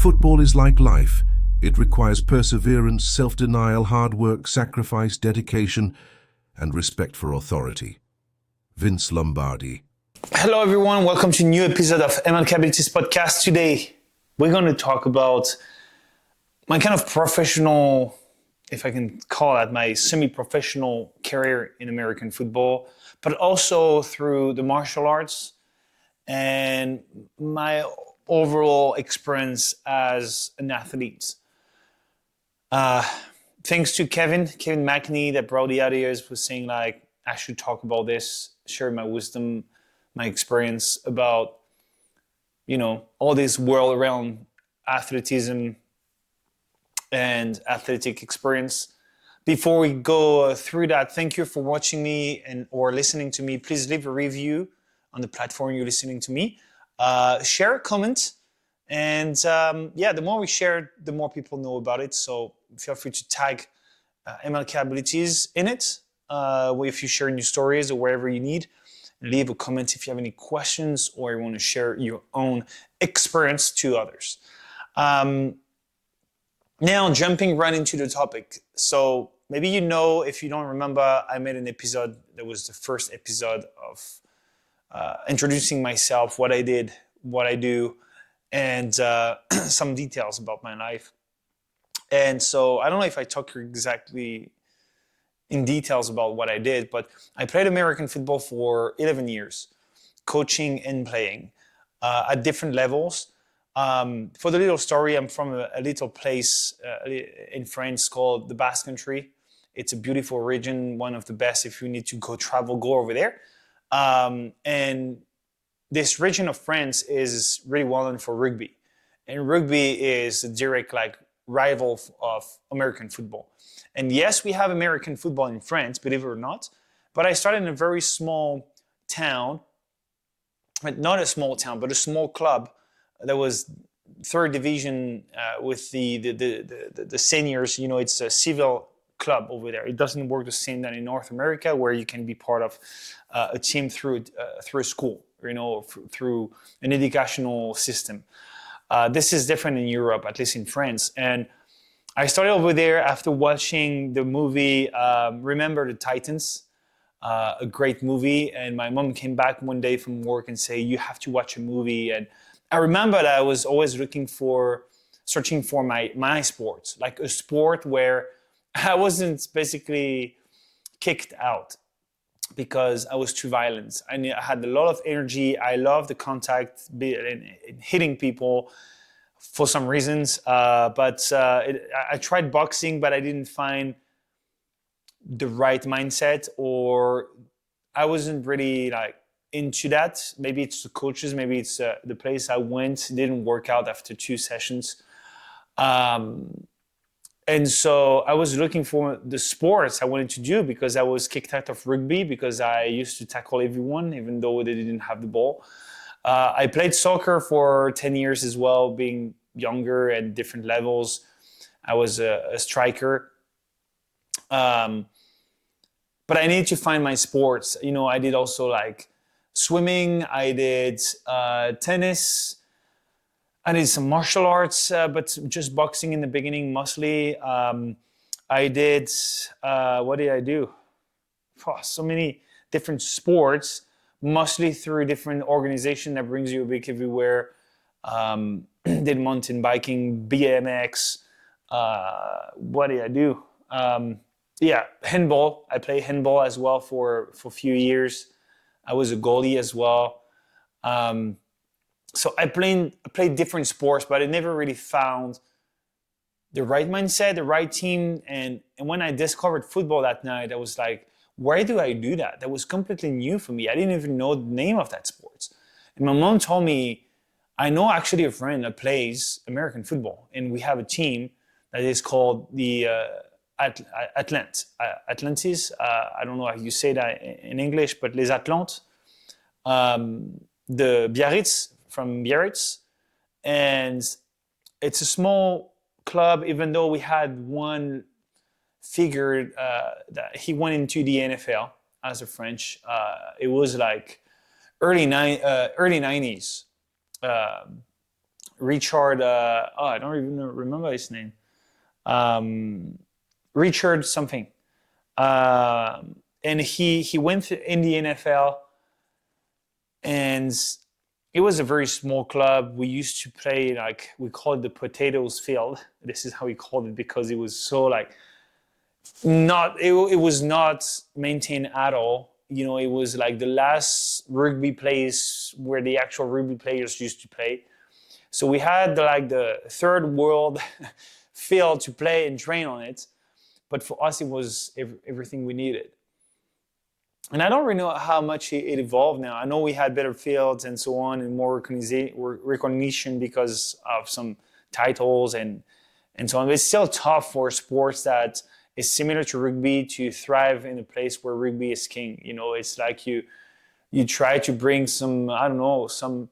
Football is like life. It requires perseverance, self-denial, hard work, sacrifice, dedication, and respect for authority. Vince Lombardi. Hello everyone, welcome to a new episode of Malek podcast. Today we're going to talk about my kind of professional, if I can call it, my semi-professional career in American football, but also through the martial arts and my overall experience as an athlete. Thanks to Kevin McNee that brought the ideas, was saying like I should talk about this, share my wisdom, my experience about, all this world around athleticism and athletic experience. Before we go through that, thank you for watching me or listening to me. Please leave a review on the platform you're listening to me. Share a comment. And the more we share, the more people know about it. So feel free to tag MLK Abilities in it. If you share new stories or wherever you need. Leave a comment if you have any questions or you want to share your own experience to others. Now, jumping right into the topic. So maybe if you don't remember, I made an episode that was the first episode of introducing myself, what I did, what I do, and some details about my life. And so I don't know if I talk exactly in details about what I did, but I played American football for 11 years, coaching and playing at different levels. For the little story, I'm from a little place in France called the Basque Country. It's a beautiful region, one of the best. If you need to go over there. And this region of France is really well known for rugby. And rugby is a direct rival of American football. And yes, we have American football in France, believe it or not. But I started in a very small town, not a small town, but a small club that was third division with the seniors. It's a civil club over there. It doesn't work the same than in North America, where you can be part of a team through a school, through an educational system. This is different in Europe, at least in France. And I started over there after watching the movie Remember the Titans, a great movie. And my mom came back one day from work and said, you have to watch a movie. And I remember that I was always searching for my sports, like a sport where I wasn't basically kicked out because I was too violent. I had a lot of energy. I loved the contact, hitting people for some reasons. But I tried boxing, but I didn't find the right mindset, or I wasn't really into that. Maybe it's the coaches, maybe it's the place I went. It didn't work out after 2 sessions. And so I was looking for the sports I wanted to do because I was kicked out of rugby because I used to tackle everyone, even though they didn't have the ball. I played soccer for 10 years as well, being younger at different levels. I was a striker. But I needed to find my sports. I did also swimming. I did tennis. I did some martial arts, but just boxing in the beginning mostly. I did, what did I do? So many different sports, mostly through different organizations that brings you a bit everywhere. Did mountain biking, BMX. What did I do? Handball. I played handball as well for a few years. I was a goalie as well. So I played different sports, but I never really found the right mindset, the right team. And when I discovered football that night, I was like, why do I do that? That was completely new for me. I didn't even know the name of that sport. And my mom told me, I know actually a friend that plays American football, and we have a team that is called the Atlantis. I don't know how you say that in English, but Les Atlantes. The Biarritz, from Biarritz, and it's a small club. Even though we had one figure that he went into the NFL as a French, it was early 90s. Richard. I don't even remember his name. Richard something. And he went in the NFL, and it was a very small club. We used to play, like, we called it the potatoes field. This is how we called it, because it was so like it was not maintained at all. You know, it was like the last rugby place where the actual rugby players used to play. So we had like the third world field to play and train on it. But for us, it was everything we needed. And I don't really know how much it evolved now. I know we had better fields and so on, and more recognition because of some titles and so on. But it's still tough for sports that is similar to rugby to thrive in a place where rugby is king. You know, it's like you try to bring some, I don't know, some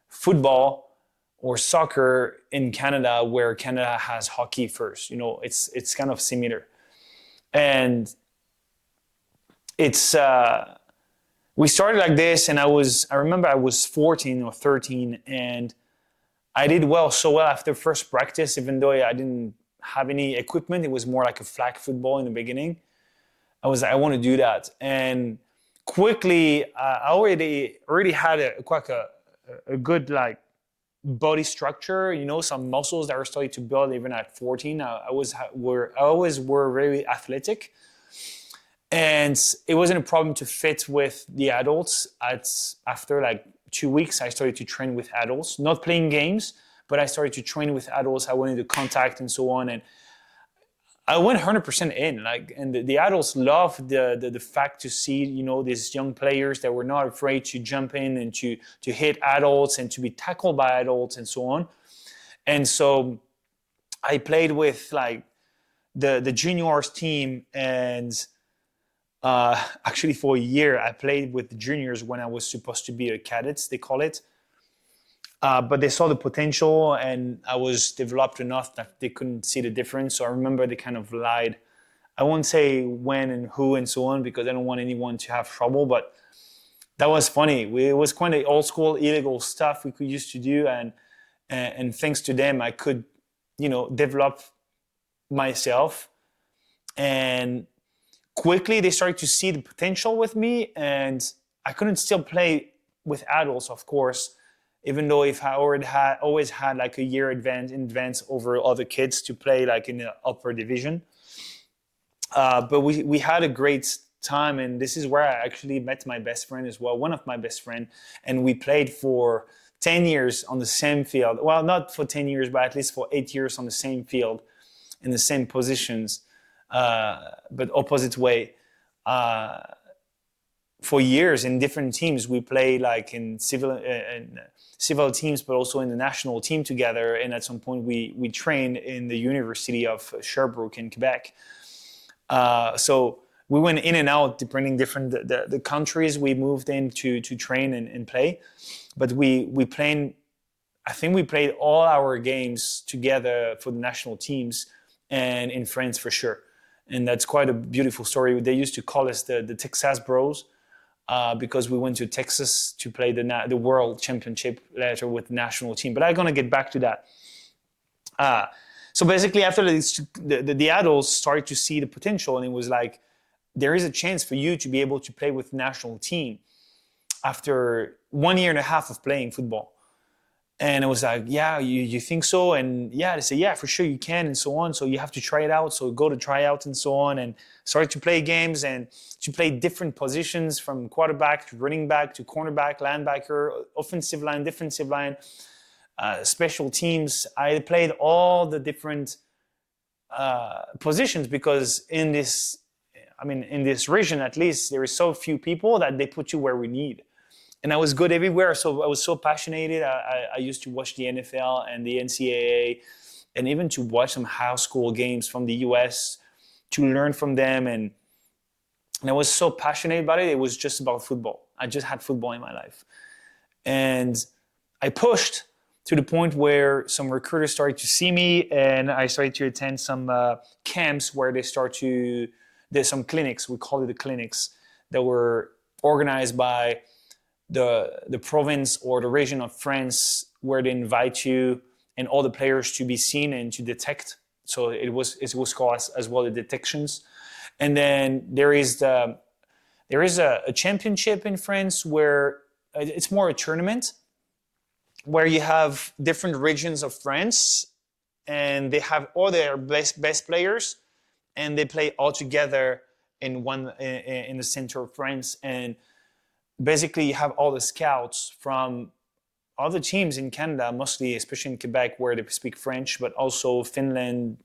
football or soccer in Canada, where Canada has hockey first. You know, it's kind of similar. And it's we started like this, and I remember I was 14 or 13, and I did so well after first practice, even though I didn't have any equipment. It was more like a flag football in the beginning. I was like, I want to do that. And quickly, I already had quite a good like body structure, you know, some muscles that were starting to build even at 14. I always were very athletic. And it wasn't a problem to fit with the adults. After like 2 weeks, I started to train with adults, not playing games, but I started to train with adults. I wanted to contact and so on. And I went 100% in, like, and the adults loved the fact to see, you know, these young players that were not afraid to jump in and to hit adults and to be tackled by adults and so on. And so I played with like the juniors team, and actually for a year I played with the juniors when I was supposed to be a cadets, they call it. But they saw the potential, and I was developed enough that they couldn't see the difference. So I remember they kind of lied. I won't say when and who and so on, because I don't want anyone to have trouble, but that was funny. It was quite old school, illegal stuff we could used to do. And thanks to them, I could, you know, develop myself. And quickly they started to see the potential with me, and I couldn't still play with adults, of course, even though if I always had like a year advance over other kids to play like in the upper division. But we had a great time, and this is where I actually met my best friend as well, one of my best friends, and we played for 10 years on the same field. Well, not for 10 years, but at least for 8 years on the same field, in the same positions, but opposite way. For years in different teams. We played like in civil teams, but also in the national team together. And at some point we trained in the University of Sherbrooke in Quebec. So we went in and out depending the countries we moved in to train and play. But we played, I think we played all our games together for the national teams, and in France for sure. And that's quite a beautiful story. They used to call us the Texas Bros, because we went to Texas to play the World Championship later with the national team. But I'm going to get back to that. So basically, after the adults started to see the potential, and it was like, there is a chance for you to be able to play with the national team after 1 year and a half of playing football. And I was like, yeah, you think so? And yeah, they say, yeah, for sure you can, and so on. So you have to try it out. So go to try out and so on, and started to play games and to play different positions, from quarterback to running back to cornerback, linebacker, offensive line, defensive line, special teams. I played all the different positions, because in this region at least, there is so few people that they put you where we need. And I was good everywhere, so I was so passionate. I used to watch the NFL and the NCAA, and even to watch some high school games from the US to learn from them. And I was so passionate about it. It was just about football. I just had football in my life. And I pushed to the point where some recruiters started to see me, and I started to attend some camps where there's some clinics, we call it the clinics, that were organized by the province or the region of France where they invite you and all the players to be seen and to detect. So it was called as well the detections. And then there is a championship in France where it's more a tournament where you have different regions of France and they have all their best players and they play all together in the center of France. And basically you have all the scouts from other teams in Canada, mostly, especially in Quebec, where they speak French, but also Finland,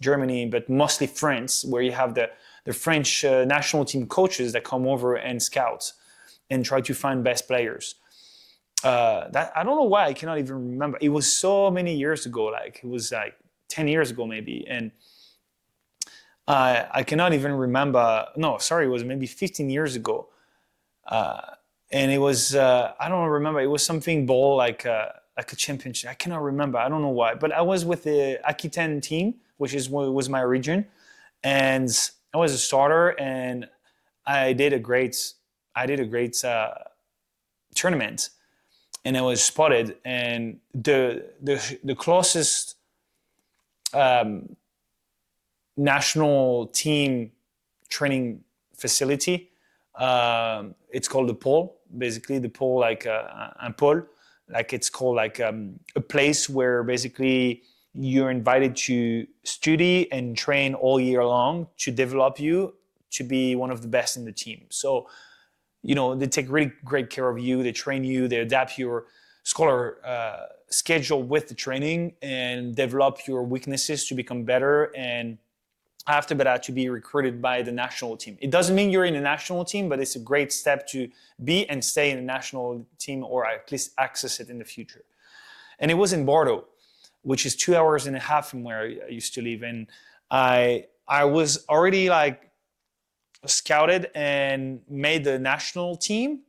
Germany, but mostly France, where you have the French national team coaches that come over and scout and try to find best players. That I don't know why I cannot even remember. It was so many years ago, like it was like 10 years ago maybe, and I cannot even remember. No, sorry, it was maybe 15 years ago. And it was I don't remember. It was something ball like a championship. I cannot remember. I don't know why. But I was with the Aquitaine team, which was my region, and I was a starter, and I did a great tournament, and I was spotted. And the closest national team training facility. It's called the pole, basically the pole, like un pole, like it's called like a place where basically you're invited to study and train all year long to develop you to be one of the best in the team. So, they take really great care of you. They train you, they adapt your scholar schedule with the training and develop your weaknesses to become better. And after that, to be recruited by the national team. It doesn't mean you're in the national team, but it's a great step to be and stay in the national team, or at least access it in the future. And it was in Bordeaux, which is 2.5 hours from where I used to live. And I was already like scouted and made the national team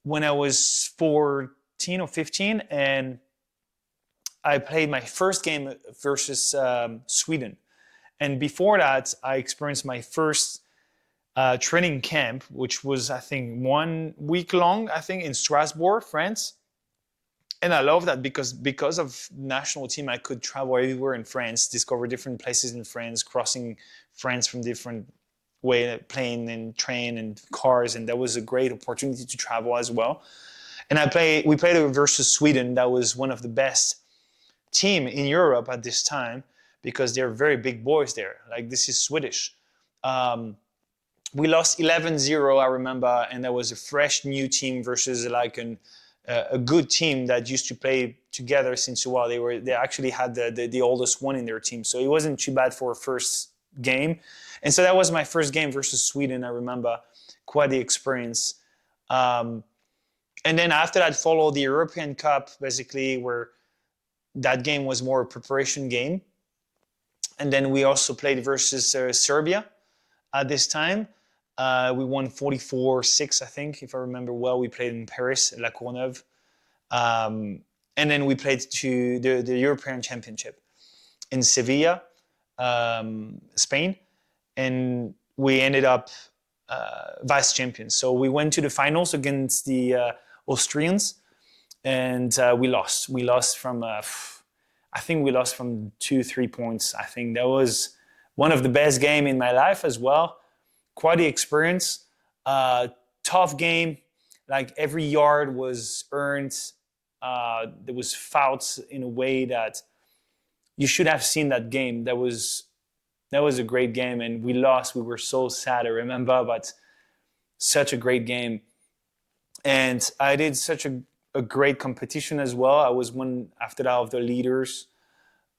when I was 14 or 15. And I played my first game versus Sweden. And before that, I experienced my first training camp, which was, I think, 1 week long, I think, in Strasbourg, France. And I love that because of national team, I could travel everywhere in France, discover different places in France, crossing France from different way, plane and train and cars. And that was a great opportunity to travel as well. And we played versus Sweden. That was one of the best team in Europe at this time, because they're very big boys there. Like, this is Swedish. We lost 11-0, I remember, and that was a fresh new team versus like a good team that used to play together since a while. They actually had the oldest one in their team, so it wasn't too bad for a first game. And so that was my first game versus Sweden. I remember quite the experience. And then after that followed the European Cup, basically, where that game was more a preparation game. And then we also played versus Serbia at this time. We won 44-6, I think, if I remember well. We played in Paris, La Courneuve. And then we played to the European Championship in Sevilla, Spain. And we ended up vice champions. So we went to the finals against the Austrians, and we lost. We lost from... I think we lost from 2-3 points. I think that was one of the best games in my life as well. Quite the experience. Tough game. Like, every yard was earned. There was fouls in a way that you should have seen that game. That was a great game, and we lost. We were so sad, I remember, but such a great game. And I did such a great competition as well. I was one after that of the leaders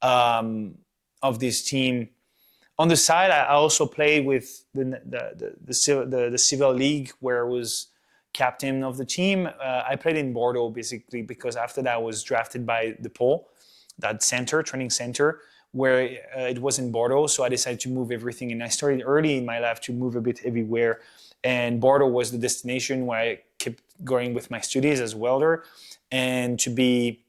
of this team. On the side, I also played with the Civil League, where I was captain of the team. I played in Bordeaux, basically, because after that I was drafted by the Pole, that training center, where it was in Bordeaux. So I decided to move everything, and I started early in my life to move a bit everywhere. And Bordeaux was the destination where I kept going with my studies as a welder, and to be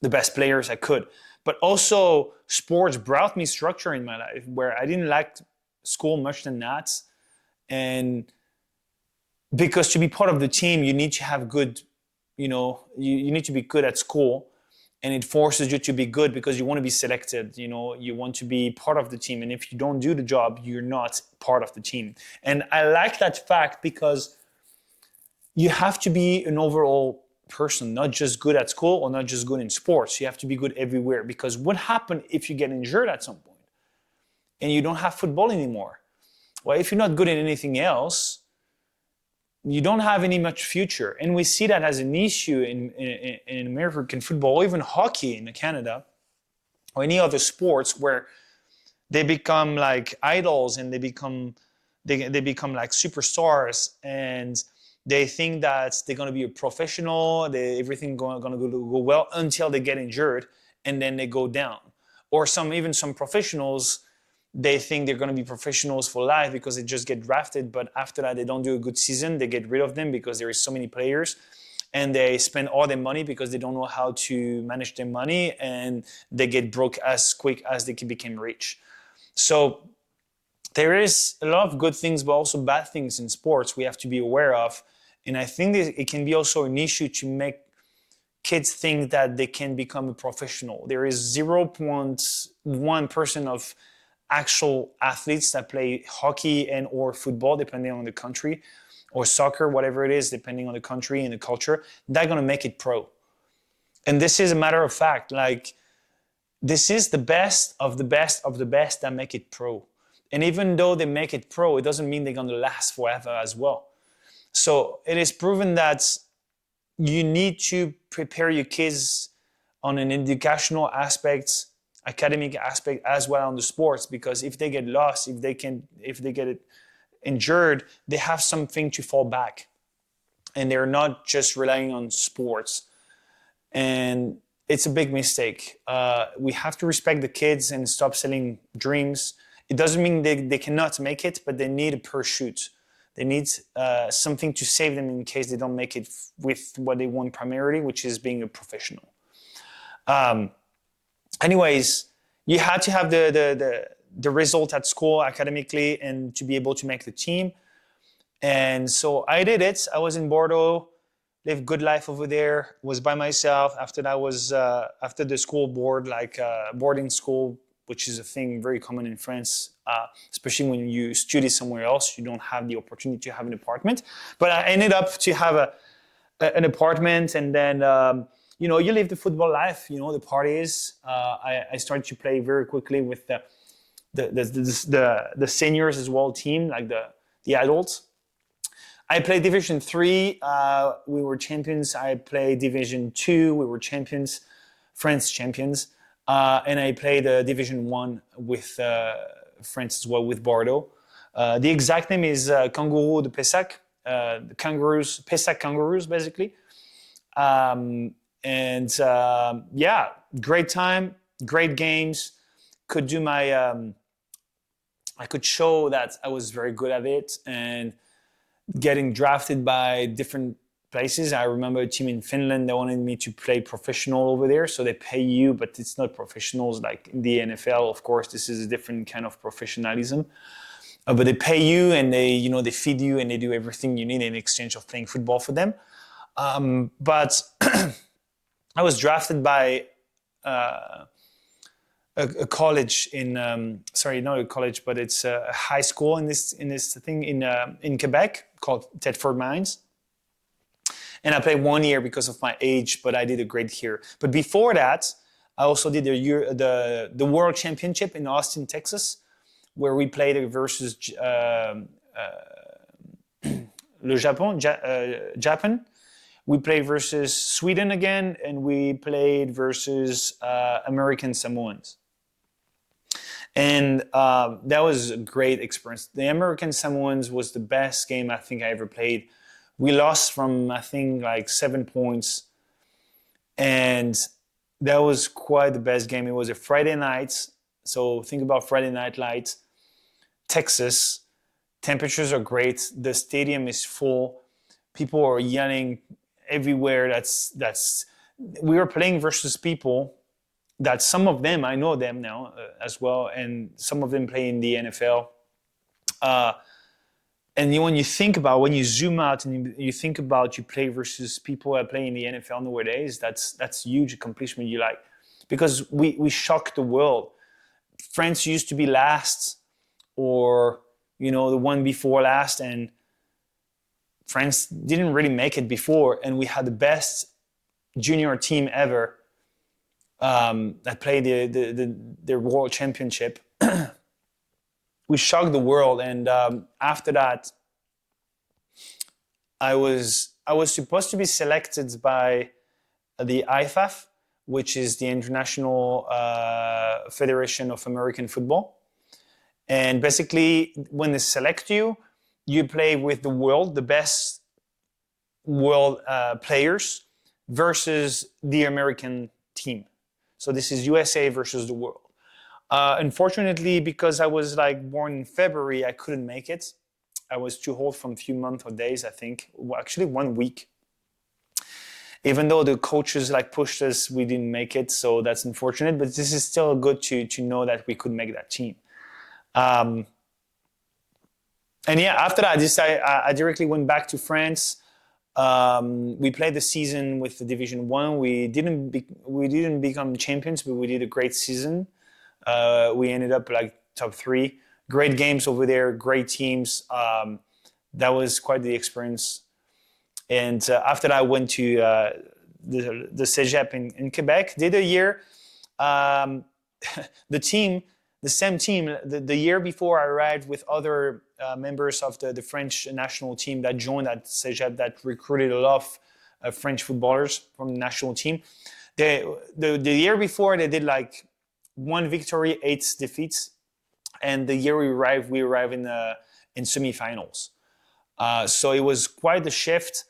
the best players I could. But also, sports brought me structure in my life, where I didn't like school much than that. And because to be part of the team, you need to have good you need to be good at school, and it forces you to be good because you want to be selected. You want to be part of the team, and if you don't do the job, you're not part of the team. And I like that fact because you have to be an overall person, not just good at school or not just good in sports. You have to be good everywhere, because what happens if you get injured at some point and you don't have football anymore? Well, if you're not good in anything else, you don't have any much future. And we see that as an issue in American football, or even hockey in Canada, or any other sports, where they become like idols and they become like superstars, and they think that they're going to be a professional, everything going to go well until they get injured, and then they go down. Or even some professionals, they think they're going to be professionals for life because they just get drafted, but after that they don't do a good season, they get rid of them because there is so many players, and they spend all their money because they don't know how to manage their money, and they get broke as quick as they become rich. So there is a lot of good things, but also bad things in sports we have to be aware of. And I think that it can be also an issue to make kids think that they can become a professional. There is 0.1% of actual athletes that play hockey and or football, depending on the country, or soccer, whatever it is, depending on the country and the culture, they're going to make it pro. And this is a matter of fact. Like, this is the best of the best of the best that make it pro. And even though they make it pro, it doesn't mean they're going to last forever as well. So it is proven that you need to prepare your kids on an educational aspect, academic aspect, as well on the sports, because if they get lost, if they get injured, they have something to fall back, and they're not just relying on sports. And it's a big mistake. We have to respect the kids and stop selling dreams. It doesn't mean they cannot make it, but they need a parachute. They need something to save them in case they don't make it with what they want primarily, which is being a professional. Anyways, you had to have the result at school academically and to be able to make the team. And so I did it. I was in Bordeaux, lived good life over there, was by myself. After that was after the school board, like boarding school, which is a thing very common in France, especially when you study somewhere else, you don't have the opportunity to have an apartment. But I ended up to have an apartment, and then you live the football life, the parties. I started to play very quickly with the seniors as well team, like the adults. I played Division 3, we were champions. I played Division 2, we were champions, France champions. And I played Division 1 with France as well, with Bordeaux. The exact name is Kangourou de Pessac, the Kangaroos, Pessac Kangaroos, basically. Yeah, great time, great games. Could do I could show that I was very good at it, and getting drafted by different places. I remember a team in Finland that wanted me to play professional over there. So they pay you, but it's not professionals like in the NFL. Of course, this is a different kind of professionalism. But they pay you, and they feed you, and they do everything you need in exchange of playing football for them. But I was drafted by a college sorry, not a college, but it's a high school in this thing in Quebec called Thetford Mines. And I played 1 year because of my age, but I did a great year. But before that, I also did the World Championship in Austin, Texas, where we played versus Japan. We played versus Sweden again, and we played versus American Samoans. And that was a great experience. The American Samoans was the best game I think I ever played. We lost from, I think, like 7 points. And that was quite the best game. It was a Friday night. So think about Friday night lights. Texas. Temperatures are great. The stadium is full. People are yelling everywhere. We were playing versus people that some of them, I know them now as well. And some of them play in the NFL. And when you think about, when you zoom out and you think about you play versus people that play in the NFL nowadays, that's huge accomplishment. You like, because we shocked the world. France used to be last, or the one before last, and France didn't really make it before, and we had the best junior team ever that played the world championship. We shocked the world, and after that, I was supposed to be selected by the IFAF, which is the International Federation of American Football. And basically, when they select you, you play with the best world players versus the American team. So this is USA versus the world. Unfortunately, because I was born in February, I couldn't make it. I was too old from a few months or days, I think. Well, actually, 1 week. Even though the coaches pushed us, we didn't make it. So that's unfortunate. But this is still good to know that we could make that team. And yeah, after that, I directly went back to France. We played the season with the Division 1. We didn't become champions, but we did a great season. We ended up top 3. Great games over there, great teams. That was quite the experience. And after that, I went to the Cégep in Quebec. Did a year. The same team, the year before I arrived with other members of the French national team that joined at Cégep, that recruited a lot of French footballers from the national team. The year before, they did 1 victory, 8 defeats. And the year we arrived in semifinals. So it was quite the shift.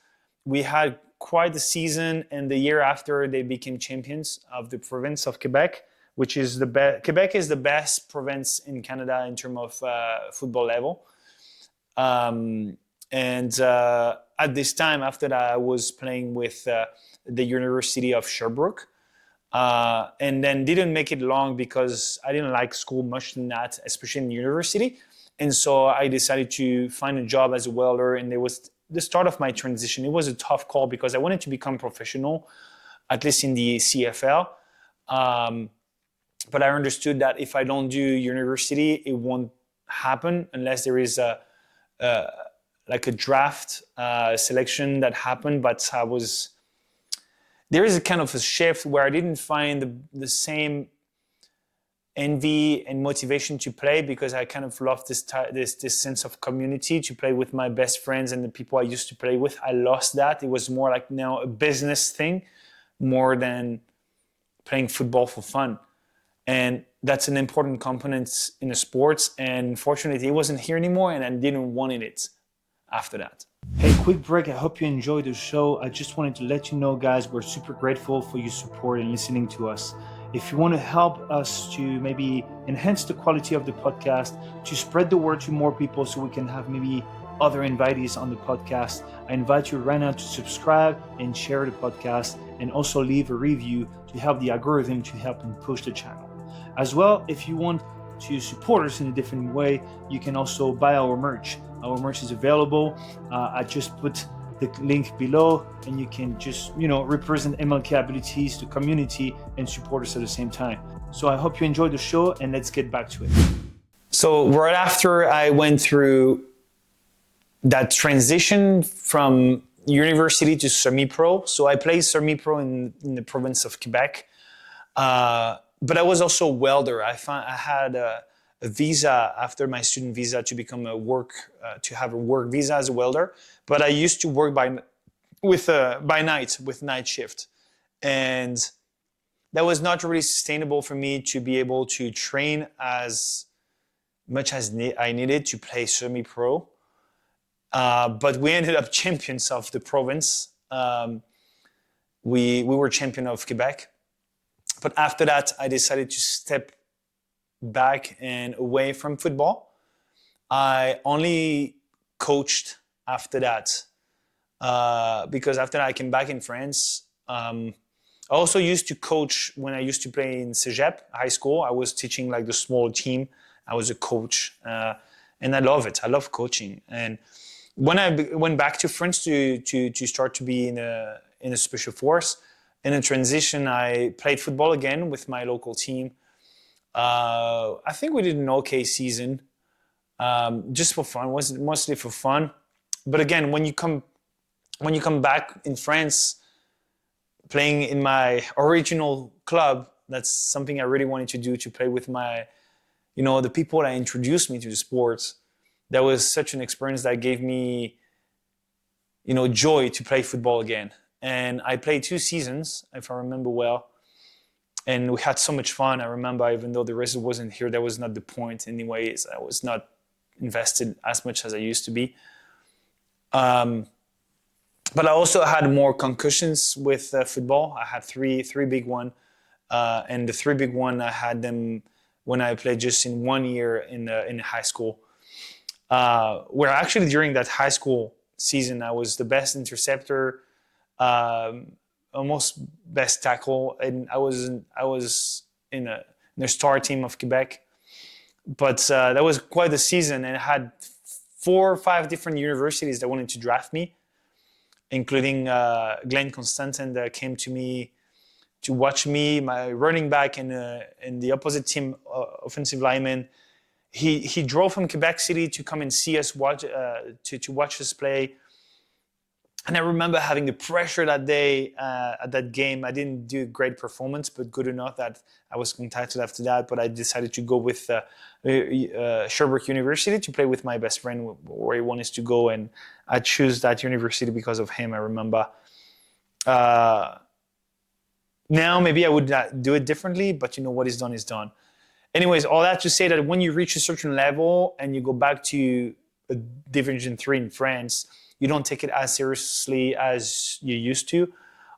We had quite the season, and the year after, they became champions of the province of Quebec, which is Quebec is the best province in Canada in terms of football level. And at this time, after that, I was playing with the University of Sherbrooke. And then didn't make it long because I didn't like school much than that, especially in university. And so I decided to find a job as a welder, and it was the start of my transition. It was a tough call because I wanted to become professional, at least in the CFL. But I understood that if I don't do university, it won't happen unless there is a draft selection that happened. But there is a kind of a shift where I didn't find the same envy and motivation to play, because I kind of loved this sense of community, to play with my best friends and the people I used to play with. I lost that. It was more now a business thing more than playing football for fun. And that's an important component in the sports. And unfortunately, it wasn't here anymore, and I didn't want it after that. Hey, quick break. I hope you enjoyed the show. I just wanted to let you know, guys, we're super grateful for your support and listening to us. If you want to help us to maybe enhance the quality of the podcast, to spread the word to more people so we can have maybe other invitees on the podcast, I invite you right now to subscribe and share the podcast, and also leave a review to help the algorithm to help and push the channel. As well, if you want to support us in a different way, you can also buy our merch. Our merch is available. I just put the link below, and you can just, represent MLK abilities to community and support us at the same time. So I hope you enjoyed the show, and let's get back to it. So right after I went through that transition from university to semi-pro, so I played semi-pro in the province of Quebec, but I was also a welder. I had a visa after my student visa to become to have a work visa as a welder. But I used to work by night with night shift, and that was not really sustainable for me to be able to train as much as I needed to play semi-pro. But we ended up champions of the province. We were champion of Quebec. But after that, I decided to step back and away from football. I only coached after that, because after that I came back in France. I also used to coach when I used to play in Cégep high school. I was teaching the small team. I was a coach, and I love it. I love coaching. And when I went back to France to start to be in a special force, in a transition, I played football again with my local team. I think we did an okay season, just for fun. Was mostly for fun. But again, when you come back in France, playing in my original club, that's something I really wanted to do, to play with my, the people that introduced me to the sports. That was such an experience that gave me, joy to play football again. And I played 2 seasons, if I remember well. And we had so much fun. I remember, even though the result wasn't here, that was not the point anyways. I was not invested as much as I used to be. But I also had more concussions with football. I had three big one. And the 3 big one, I had them when I played just in 1 year in high school. Where actually during that high school season, I was the best interceptor, almost best tackle, and I was in the star team of Quebec. But that was quite a season, and I had 4 or 5 different universities that wanted to draft me, including Glenn Constantin that came to me to watch me, my running back and the opposite team offensive lineman. He drove from Quebec City to come and see us to watch us play. And I remember having the pressure that day at that game. I didn't do a great performance, but good enough that I was contacted after that. But I decided to go with Sherbrooke University to play with my best friend where he wanted to go. And I chose that university because of him, I remember. Now, maybe I would not do it differently, but what is done is done. Anyways, all that to say that when you reach a certain level and you go back to a Division 3 in France, you don't take it as seriously as you used to.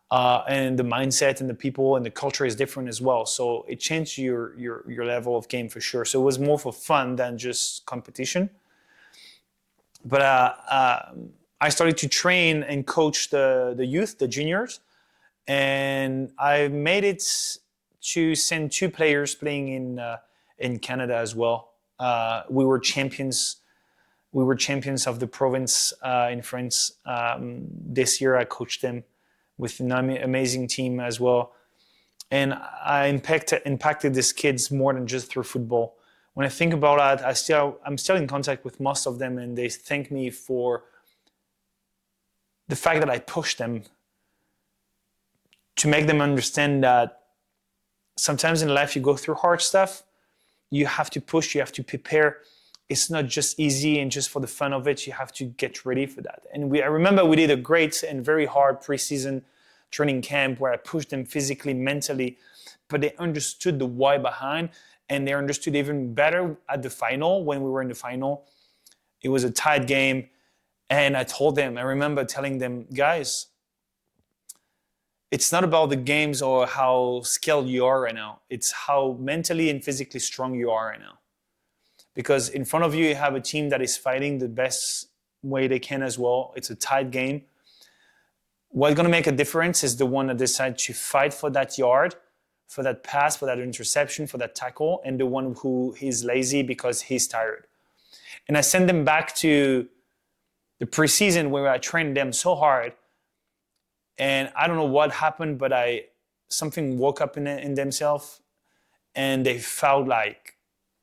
And the mindset and the people and the culture is different as well. So it changed your level of game for sure. So it was more for fun than just competition. But I started to train and coach the youth, the juniors. And I made it to send 2 players playing in Canada as well. We were champions. We were champions of the province in France. This year I coached them with an amazing team as well. And I impacted these kids more than just through football. When I think about that, I'm still in contact with most of them, and they thank me for the fact that I pushed them to make them understand that sometimes in life you go through hard stuff. You have to push, you have to prepare. It's not just easy and just for the fun of it. You have to get ready for that. And I remember we did a great and very hard preseason training camp where I pushed them physically, mentally, but they understood the why behind, and they understood even better at the final. When we were in the final, it was a tight game, and I remember telling them, guys, it's not about the games or how skilled you are right now. It's how mentally and physically strong you are right now. Because in front of you, you have a team that is fighting the best way they can as well. It's a tight game. What's going to make a difference is the one that decides to fight for that yard, for that pass, for that interception, for that tackle, and the one who is lazy because he's tired. And I send them back to the preseason where I trained them so hard. And I don't know what happened, but something woke up in themselves, and they felt like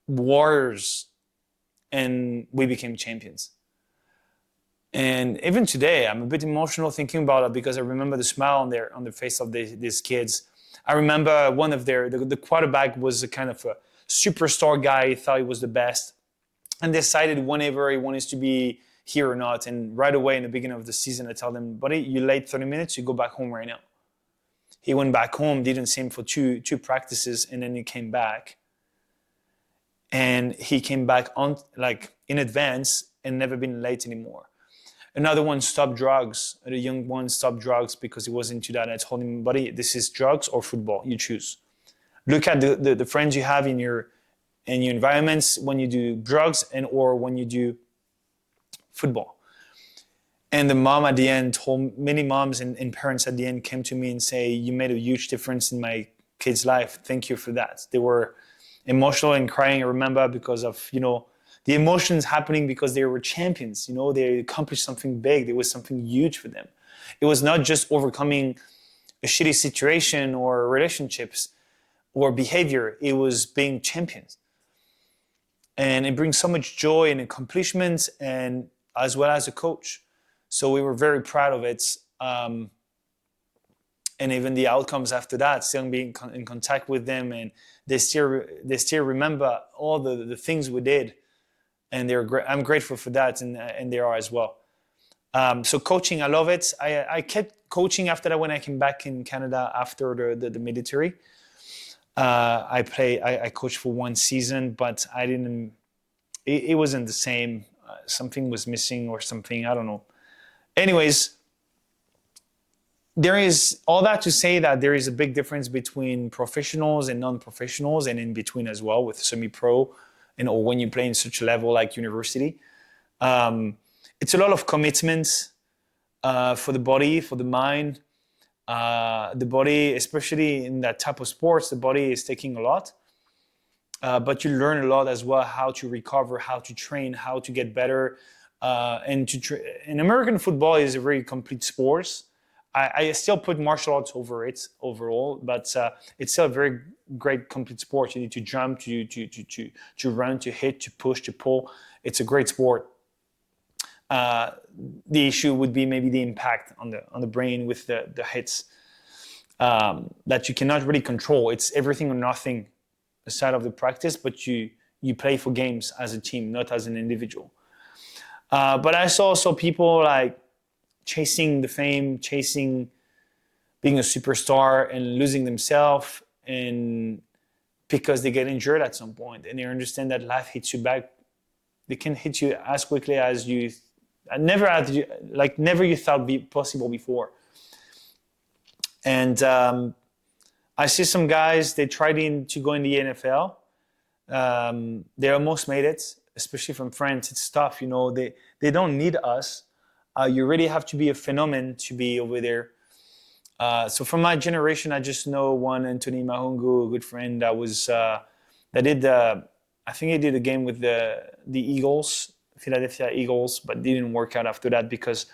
warriors, and we became champions. And even today, I'm a bit emotional thinking about it because I remember the smile on the face of these kids. I remember one of the quarterback was a kind of a superstar guy. He thought he was the best, and decided whenever he wanted to be here or not. And right away in the beginning of the season, I tell them, buddy, you late 30 minutes, you go back home right now. He went back home, didn't see him for two practices, and then he came back. And he came back on in advance and never been late anymore. Another one stopped drugs. The young one stopped drugs because he was into that. And I told him, buddy, this is drugs or football. You choose. Look at the friends you have in your environments when you do drugs or when you do football. And the mom at the end told, many moms and parents at the end came to me and say, you made a huge difference in my kid's life. Thank you for that. They were emotional and crying, I remember, because of, the emotions happening because they were champions. You know, they accomplished something big. There was something huge for them. It was not just overcoming a shitty situation or relationships or behavior. It was being champions. And it brings so much joy and accomplishments, and as well as a coach. So we were very proud of it. And even the outcomes after that, still being in contact with them, and they still remember all the things we did, and I'm grateful for that, and they are as well. So coaching, I love it. I kept coaching after that when I came back in Canada after the military. I coached for one season, but I didn't. It wasn't the same. Something was missing or something. I don't know. Anyways, there is all that to say that there is a big difference between professionals and non-professionals, and in between as well with semi-pro, or when you play in such a level like university. It's a lot of commitment for the body, for the mind. The body, especially in that type of sports, the body is taking a lot. But you learn a lot as well, how to recover, how to train, how to get better. And American football is a very complete sport. I still put martial arts over it overall, but it's still a very great complete sport. You need to jump, to run, to hit, to push, to pull. It's a great sport. The issue would be maybe the impact on the brain with the hits that you cannot really control. It's everything or nothing aside of the practice, but you play for games as a team, not as an individual. But I saw also people like chasing the fame, chasing being a superstar and losing themselves, and because they get injured at some point and they understand that life hits you back. They can hit you as quickly as you never you thought be possible before. And I see some guys, they tried to go in the NFL. They almost made it, especially from France. It's tough, you know. They don't need us. You really have to be a phenomenon to be over there. So from my generation, I just know one, Anthony Mahungu, a good friend that did I think he did a game with the Eagles, Philadelphia Eagles, but didn't work out after that because,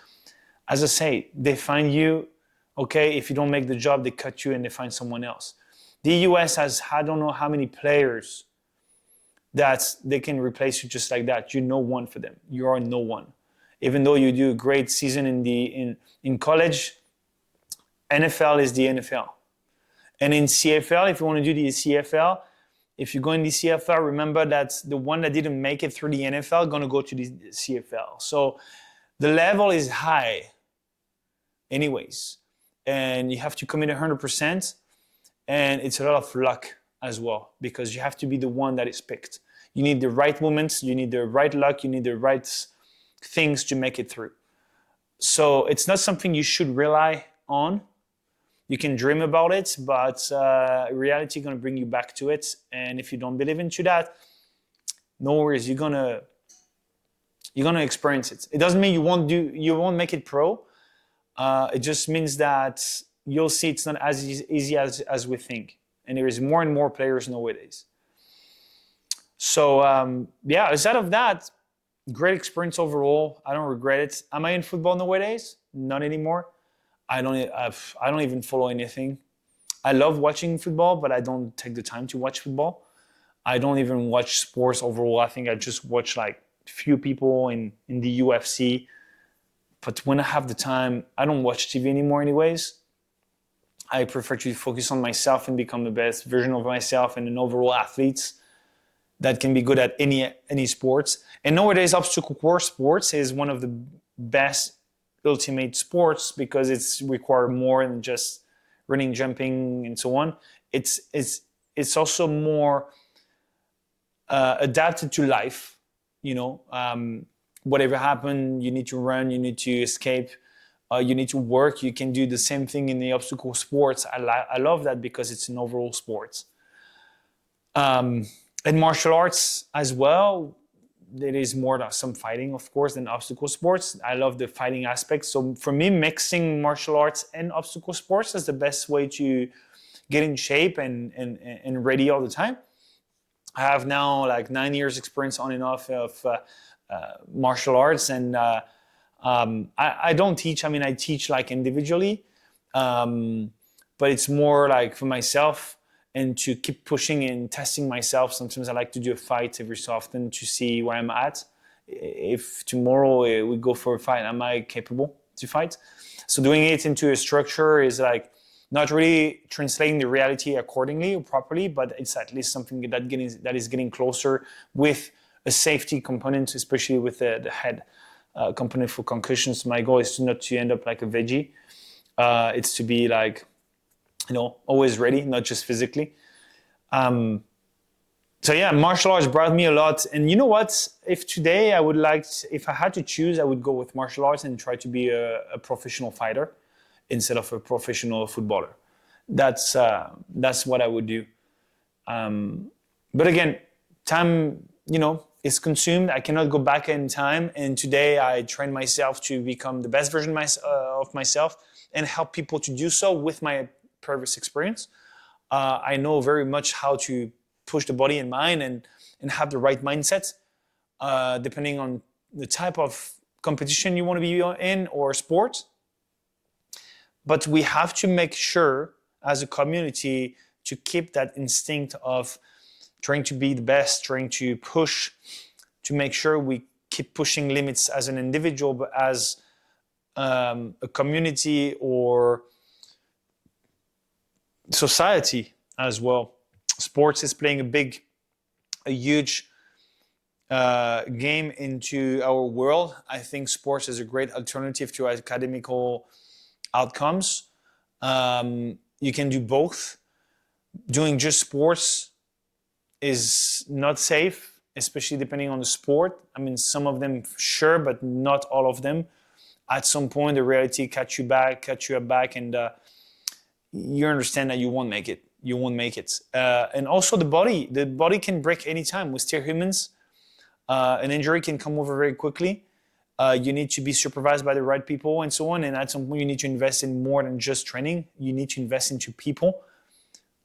as I say, they find you. Okay, if you don't make the job, they cut you and they find someone else. The US has I don't know how many players that they can replace you just like that. You're no one for them. You are no one. Even though you do a great season in college, NFL is the NFL. And in CFL, if you want to do the CFL, if you go in the CFL, remember that the one that didn't make it through the NFL going to go to the CFL. So the level is high anyways. And you have to commit 100%. And it's a lot of luck as well, because you have to be the one that is picked. You need the right moments, you need the right luck, you need the right things to make it through. So it's not something you should rely on. You can dream about it, but reality is going to bring you back to it. And if you don't believe into that, no worries, you're gonna experience it. It doesn't mean you won't make it pro. It just means that you'll see it's not as easy as we think. And there is more and more players nowadays. So aside of that, great experience overall. I don't regret it. Am I in football nowadays? Not anymore. I don't even follow anything. I love watching football, but I don't take the time to watch football. I don't even watch sports overall. I think I just watch like few people in the UFC. But when I have the time, I don't watch TV anymore anyways. I prefer to focus on myself and become the best version of myself and an overall athlete that can be good at any sports. And nowadays, obstacle course sports is one of the best ultimate sports because it's require more than just running, jumping, and so on. It's also more adapted to life. You know, whatever happened, you need to run, you need to escape, you need to work. You can do the same thing in the obstacle sports. I love that because it's an overall sport. And martial arts as well. There is more some fighting, of course, than obstacle sports. I love the fighting aspect. So for me, mixing martial arts and obstacle sports is the best way to get in shape and ready all the time. I have now like 9 years experience on and off of martial arts, and I don't teach. I mean, I teach like individually, but it's more like for myself and to keep pushing and testing myself. Sometimes I like to do a fight every so often to see where I'm at. If tomorrow we go for a fight, am I capable to fight? So doing it into a structure is like not really translating the reality accordingly or properly, but it's at least something that is getting closer with a safety component, especially with the head component for concussions. My goal is not to end up like a veggie. It's to be like, always ready, not just physically. So yeah, martial arts brought me a lot. And you know what? If today if I had to choose, I would go with martial arts and try to be a professional fighter instead of a professional footballer. That's what I would do. But again, time, is consumed. I cannot go back in time. And today I train myself to become the best version of myself and help people to do so with my previous experience. I know very much how to push the body and mind and have the right mindset, depending on the type of competition you want to be in or sport. But we have to make sure as a community to keep that instinct of trying to be the best, trying to push, to make sure we keep pushing limits as an individual, but as a community or society as well. Sports is playing a huge game into our world. I think sports is a great alternative to academical outcomes. You can do both. Doing just sports is not safe, especially depending on the sport. I mean, some of them sure, but not all of them. At some point, the reality catch you up back, and you understand that you won't make it. And also the body can break anytime. We're still humans. An injury can come over very quickly. You need to be supervised by the right people and so on. And at some point, you need to invest in more than just training. You need to invest into people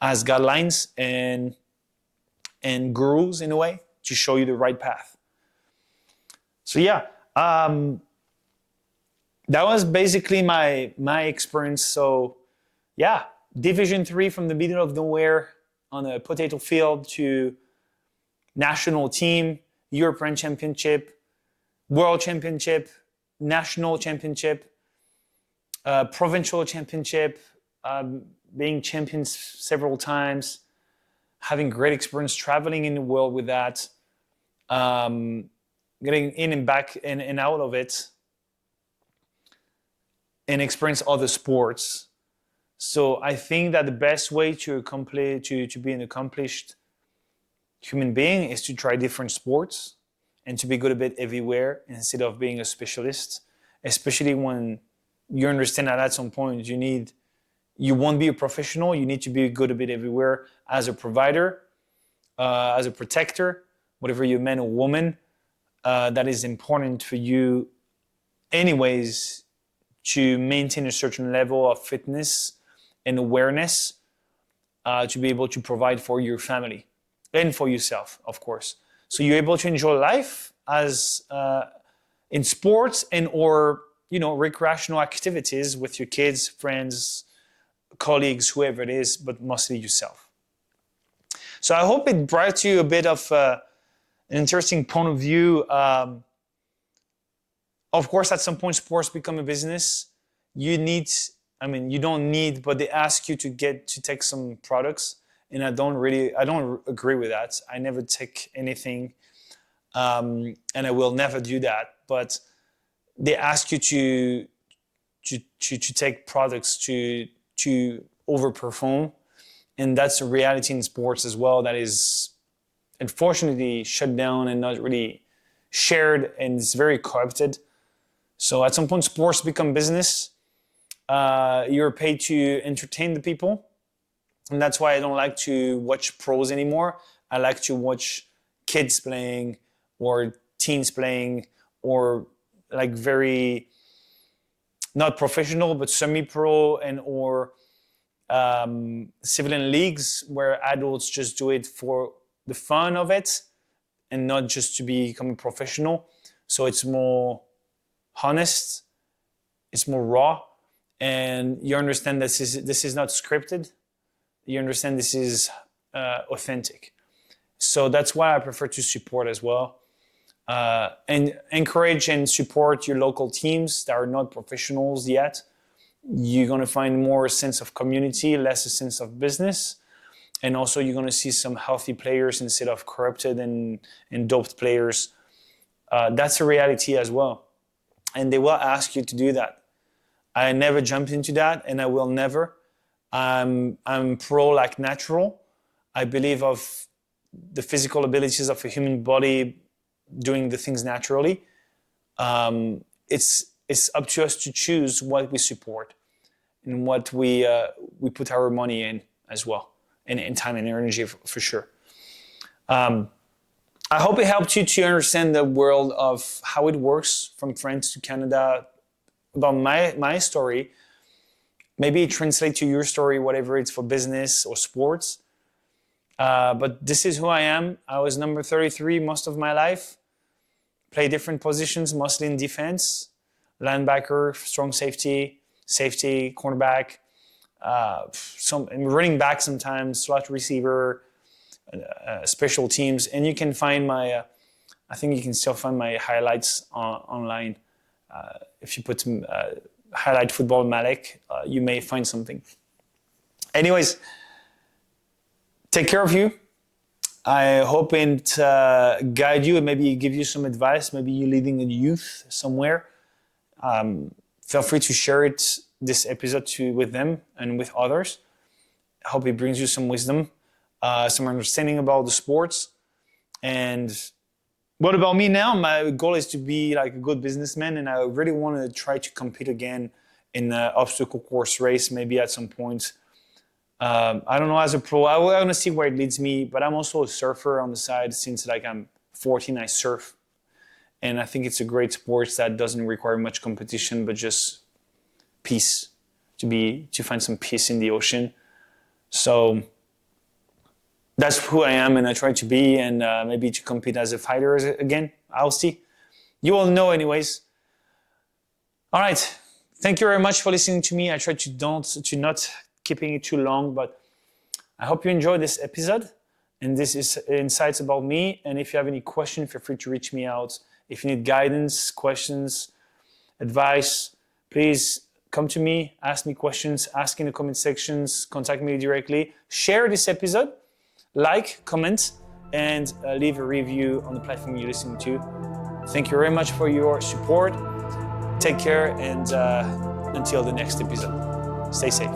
as guidelines and gurus in a way to show you the right path. So yeah, that was basically my experience. So yeah, Division 3 from the middle of nowhere on a potato field to national team, European Championship, World Championship, National Championship, Provincial Championship, being champions several times, having great experience traveling in the world with that, getting in and back and out of it, and experience other sports. So I think that the best way to be an accomplished human being is to try different sports and to be good a bit everywhere instead of being a specialist, especially when you understand that at some point you won't be a professional. You need to be good a bit everywhere as a provider, as a protector, whatever you're man or woman, that is important for you anyways to maintain a certain level of fitness and awareness to be able to provide for your family and for yourself, of course. So you're able to enjoy life as in sports and or recreational activities with your kids, friends, colleagues, whoever it is, but mostly yourself. So I hope it brought you a bit of an interesting point of view. Of course, at some point, sports become a business. You don't need, but they ask you to take some products. And I don't agree with that. I never take anything, and I will never do that. But they ask you to take products to overperform, and that's a reality in sports as well. That is unfortunately shut down and not really shared, and it's very corrupted. So at some point, sports become business. You're paid to entertain the people. And that's why I don't like to watch pros anymore. I like to watch kids playing or teens playing or like very, not professional, but semi-pro and or civilian leagues where adults just do it for the fun of it and not just to become a professional. So it's more honest, it's more raw, and you understand this is not scripted. You understand this is authentic. So that's why I prefer to support as well. And encourage and support your local teams that are not professionals yet. You're going to find more a sense of community, less a sense of business. And also you're going to see some healthy players instead of corrupted and doped players. That's a reality as well. And they will ask you to do that. I never jumped into that, and I will never. I'm pro like natural. I believe of the physical abilities of a human body doing the things naturally. It's up to us to choose what we support and what we put our money in as well, and time and energy for sure. I hope it helped you to understand the world of how it works from France to Canada, about my story. Maybe it translates to your story, whatever it's for business or sports. But this is who I am. I was number 33 most of my life. Play different positions, mostly in defense, linebacker, strong safety, cornerback, some running back sometimes, slot receiver, special teams. And you can find I think you can still find my highlights online. If you put highlight football Malek, you may find something. Anyways, take care of you. I hope it guide you and maybe give you some advice. Maybe you're leading a youth somewhere. Feel free to share this episode with them and with others. I hope it brings you some wisdom, some understanding about the sports. And what about me now? My goal is to be like a good businessman, and I really want to try to compete again in an obstacle course race, maybe at some point. I don't know, as a pro, I want to see where it leads me, but I'm also a surfer on the side. Since I'm 14, I surf. And I think it's a great sport that doesn't require much competition, but just peace, to find some peace in the ocean. So that's who I am, and I try to be, and maybe to compete as a fighter again. I'll see. You all know anyways. All right. Thank you very much for listening to me. I try to not keeping it too long, but I hope you enjoyed this episode, and this is insights about me. And if you have any questions, feel free to reach me out. If you need guidance, questions, advice, please come to me, ask me questions, ask in the comment sections, contact me directly, share this episode, like, comment, and leave a review on the platform you're listening to. Thank you very much for your support. Take care, and until the next episode, stay safe.